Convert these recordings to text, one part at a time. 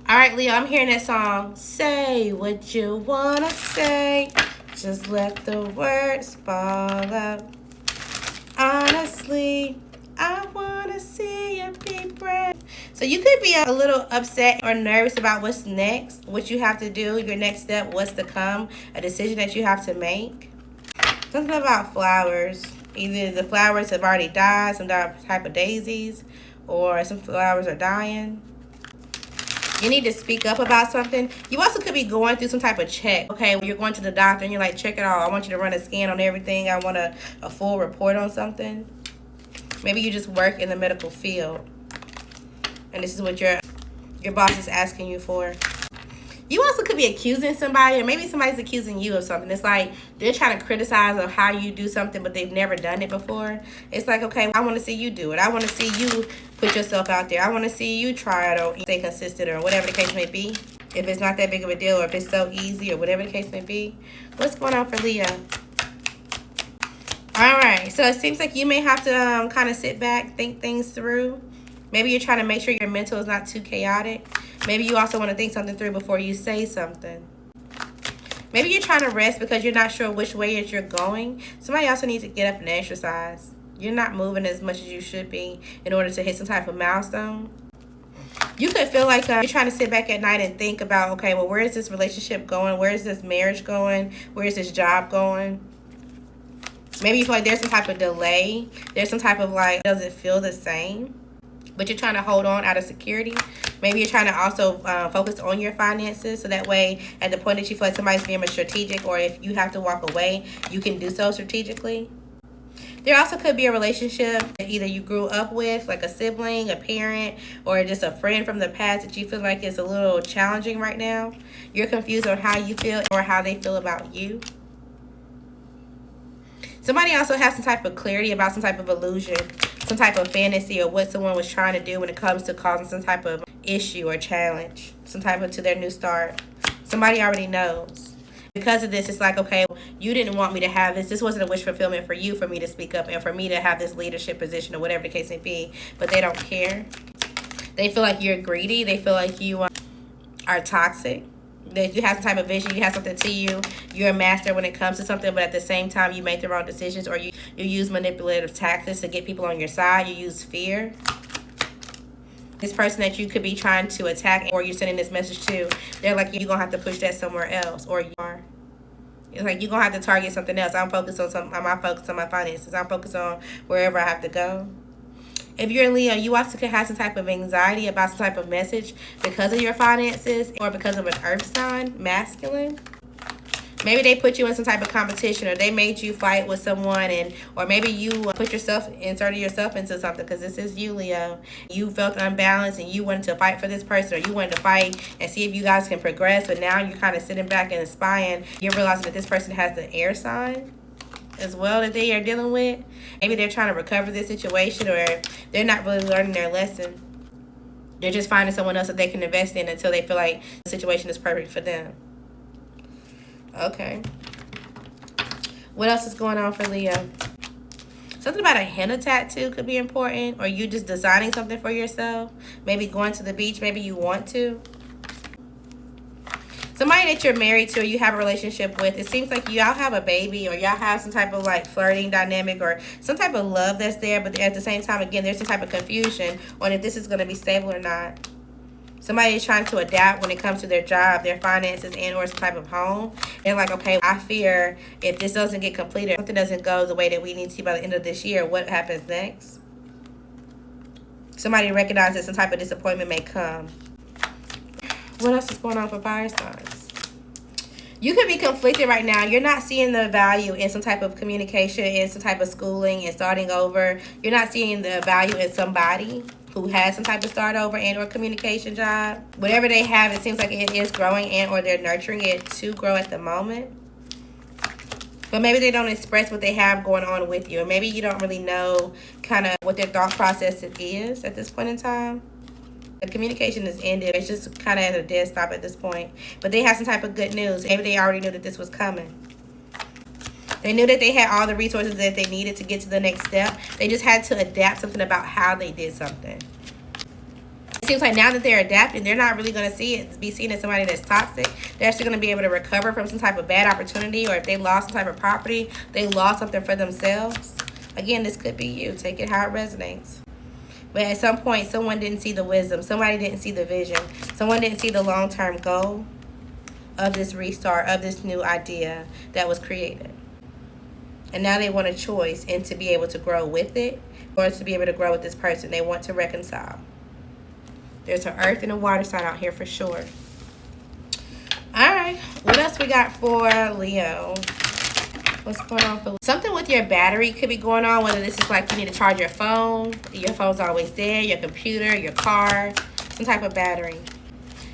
All right, Leo, I'm hearing that song. Say what you wanna say. Just let the words fall out. Honestly, I wanna see you be brave. So you could be a little upset or nervous about what's next, what you have to do, your next step, what's to come, a decision that you have to make. Something about flowers. Either the flowers have already died, some type of daisies, or some flowers are dying. You need to speak up about something. You also could be going through some type of check. Okay, you're going to the doctor and you're like, check it all. I want you to run a scan on everything. I want a full report on something. Maybe you just work in the medical field and this is what your boss is asking you for. You also could be accusing somebody, or maybe somebody's accusing you of something. It's like they're trying to criticize of how you do something, but they've never done it before. It's like, okay, I want to see you do it. I want to see you put yourself out there. I want to see you try it or stay consistent or whatever the case may be. If it's not that big of a deal or if it's so easy or whatever the case may be. What's going on for Leo? All right, so it seems like you may have to kind of sit back, think things through. Maybe you're trying to make sure your mental is not too chaotic. Maybe you also want to think something through before you say something. Maybe you're trying to rest because you're not sure which way you're going. Somebody also needs to get up and exercise. You're not moving as much as you should be in order to hit some type of milestone. You could feel like you're trying to sit back at night and think about, okay, well, where is this relationship going? Where is this marriage going? Where is this job going? Maybe you feel like there's some type of delay. There's some type of like, does it feel the same? But you're trying to hold on out of security. Maybe you're trying to also focus on your finances. So that way, at the point that you feel like somebody's being strategic, or if you have to walk away, you can do so strategically. There also could be a relationship that either you grew up with, like a sibling, a parent, or just a friend from the past that you feel like is a little challenging right now. You're confused on how you feel or how they feel about you. Somebody also has some type of clarity about some type of illusion, some type of fantasy, or what someone was trying to do when it comes to causing some type of issue or challenge, some type of to their new start. Somebody already knows. Because of this, it's like, okay, you didn't want me to have this. This wasn't a wish fulfillment for you, for me to speak up and for me to have this leadership position or whatever the case may be. But they don't care. They feel like you're greedy. They feel like you are toxic. That you have some type of vision, you have something to you, you're a master when it comes to something, but at the same time you make the wrong decisions, or you use manipulative tactics to get people on your side. You use fear. This person that you could be trying to attack or you're sending this message to, they're like, you're gonna have to push that somewhere else, or you are. It's like you're gonna have to target something else. I'm focused on my finances. I'm focused on wherever I have to go. If you're a Leo, you also could have some type of anxiety about some type of message because of your finances or because of an earth sign, masculine. Maybe they put you in some type of competition, or they made you fight with someone, or maybe you inserted yourself into something, because this is you, Leo. You felt unbalanced and you wanted to fight for this person, or you wanted to fight and see if you guys can progress, but now you're kind of sitting back and spying. You're realizing that this person has the air sign as well that they are dealing with. Maybe they're trying to recover this situation, or they're not really learning their lesson. They're just finding someone else that they can invest in until they feel like the situation is perfect for them. Okay. What else is going on for Leo? Something about a henna tattoo could be important, or you just designing something for yourself. Maybe going to the beach. Maybe you want to. Somebody that you're married to or you have a relationship with, it seems like y'all have a baby, or y'all have some type of like flirting dynamic or some type of love that's there, but at the same time, again, there's some type of confusion on if this is going to be stable or not. Somebody is trying to adapt when it comes to their job, their finances, and or some type of home. They're like, okay, I fear if this doesn't get completed, something doesn't go the way that we need to by the end of this year, what happens next? Somebody recognizes that some type of disappointment may come. What else is going on for fire signs? You could be conflicted right now. You're not seeing the value in some type of communication, in some type of schooling and starting over. You're not seeing the value in somebody who has some type of start over and or communication job. Whatever they have, it seems like it is growing and or they're nurturing it to grow at the moment. But maybe they don't express what they have going on with you. Or maybe you don't really know kind of what their thought process is at this point in time. The communication is ended. It's just kind of at a dead stop at this point. But they have some type of good news. Maybe they already knew that this was coming. They knew that they had all the resources that they needed to get to the next step. They just had to adapt something about how they did something. It seems like now that they're adapting, they're not really going to be seen as somebody that's toxic. They're actually going to be able to recover from some type of bad opportunity, or if they lost some type of property, they lost something for themselves. Again, this could be you. Take it how it resonates. But at some point, someone didn't see the wisdom. Somebody didn't see the vision. Someone didn't see the long-term goal of this restart, of this new idea that was created. And now they want a choice and to be able to grow with it, or to be able to grow with this person. They want to reconcile. There's an earth and a water sign out here for sure. All right. What else we got for Leo? What's going on for something with your battery could be going on, whether this is like you need to charge your phone's always dead, your computer, your car, some type of battery.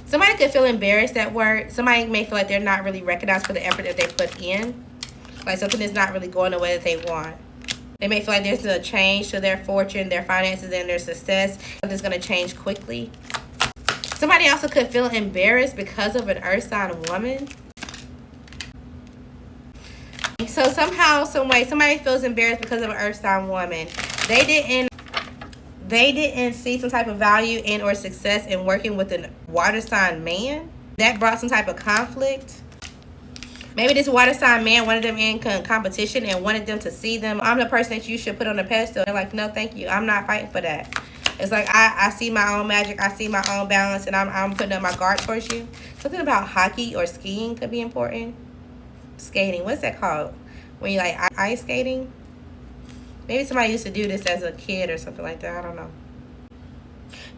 Somebody could feel embarrassed at work. Somebody may feel like they're not really recognized for the effort that they put in. Like something is not really going the way that they want. They may feel like there's a change to their fortune, their finances, and their success. Something's going to change quickly. Somebody also could feel embarrassed because of an earth sign woman. So somehow, some way, somebody feels embarrassed because of an earth sign woman. They didn't see some type of value in or success in working with a water sign man. That brought some type of conflict. Maybe this water sign man wanted them in competition and wanted them to see them. I'm the person that you should put on a pedestal. They're like, no, thank you. I'm not fighting for that. It's like, I see my own magic. I see my own balance, and I'm putting up my guard towards you. Something about hockey or skiing could be important. Skating. What's that called? When you like ice skating? Maybe somebody used to do this as a kid or something like that. I don't know.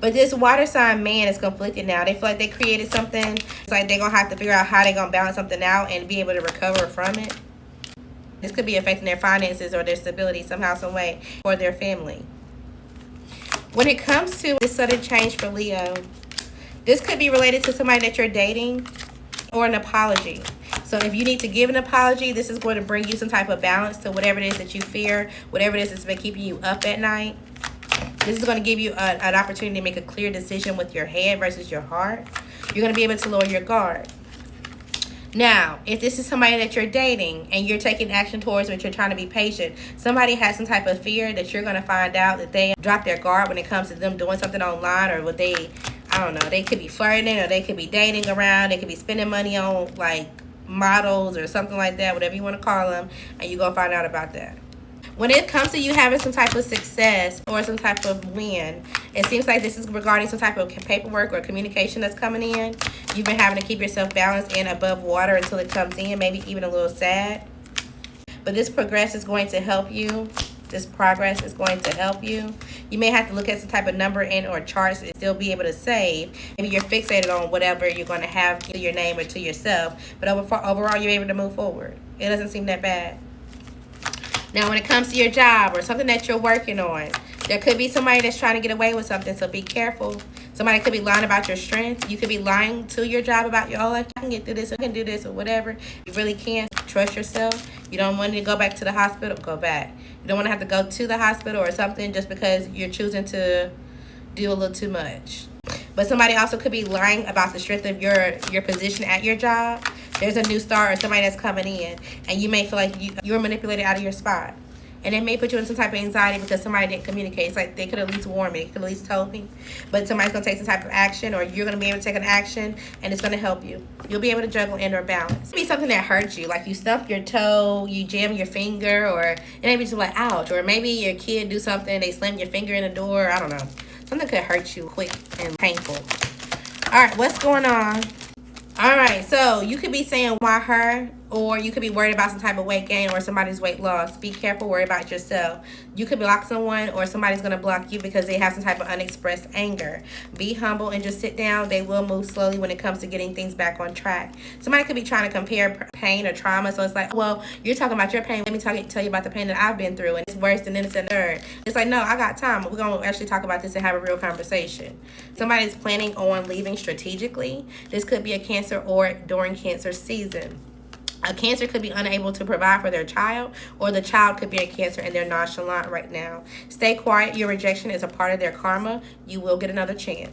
But this water sign man is conflicted now. They feel like they created something. It's like they're going to have to figure out how they're going to balance something out and be able to recover from it. This could be affecting their finances or their stability somehow, some way, or their family. When it comes to this sudden change for Leo, this could be related to somebody that you're dating or an apology. So if you need to give an apology, this is going to bring you some type of balance to whatever it is that you fear, whatever it is that's been keeping you up at night. This is going to give you an opportunity to make a clear decision with your head versus your heart. You're going to be able to lower your guard. Now, if this is somebody that you're dating and you're taking action towards, but you're trying to be patient, somebody has some type of fear that you're going to find out that they drop their guard when it comes to them doing something online, or what they, I don't know, they could be flirting, or they could be dating around, they could be spending money on like models or something like that, whatever you want to call them, and you're going to find out about that. When it comes to you having some type of success or some type of win, it seems like this is regarding some type of paperwork or communication that's coming in. You've been having to keep yourself balanced and above water until it comes in, maybe even a little sad. But this progress is going to help you. This progress is going to help you. You may have to look at some type of number in or charts and still be able to save. Maybe you're fixated on whatever you're going to have to your name or to yourself. But overall, you're able to move forward. It doesn't seem that bad. Now, when it comes to your job or something that you're working on, there could be somebody that's trying to get away with something, so be careful. Somebody could be lying about your strength. You could be lying to your job about your, oh, I can get through this, I can do this, or whatever. You really can't. Trust yourself. You don't want to go back to the hospital, go back. You don't want to have to go to the hospital or something just because you're choosing to do a little too much. But somebody also could be lying about the strength of your position at your job. There's a new star or somebody that's coming in, and you may feel like you were manipulated out of your spot. And it may put you in some type of anxiety because somebody didn't communicate. It's like they could at least warn me. They could at least tell me. But somebody's going to take some type of action, or you're going to be able to take an action, and it's going to help you. You'll be able to juggle and or balance. It may be something that hurts you, like you stump your toe, you jam your finger, or it may be just like, ouch. Or maybe your kid do something, they slam your finger in the door. I don't know. Something could hurt you quick and painful. All right, what's going on? All right, so you could be saying, why her? Or you could be worried about some type of weight gain or somebody's weight loss. Be careful, worry about yourself. You could block someone, or somebody's going to block you because they have some type of unexpressed anger. Be humble and just sit down. They will move slowly when it comes to getting things back on track. Somebody could be trying to compare pain or trauma. So it's like, well, you're talking about your pain. Let me tell you about the pain that I've been through, and it's worse than this and third. It's like, no, I got time. We're going to actually talk about this and have a real conversation. Somebody's planning on leaving strategically. This could be a Cancer or during Cancer season. A Cancer could be unable to provide for their child, or the child could be a Cancer and they're nonchalant right now. Stay quiet. Your rejection is a part of their karma. You will get another chance.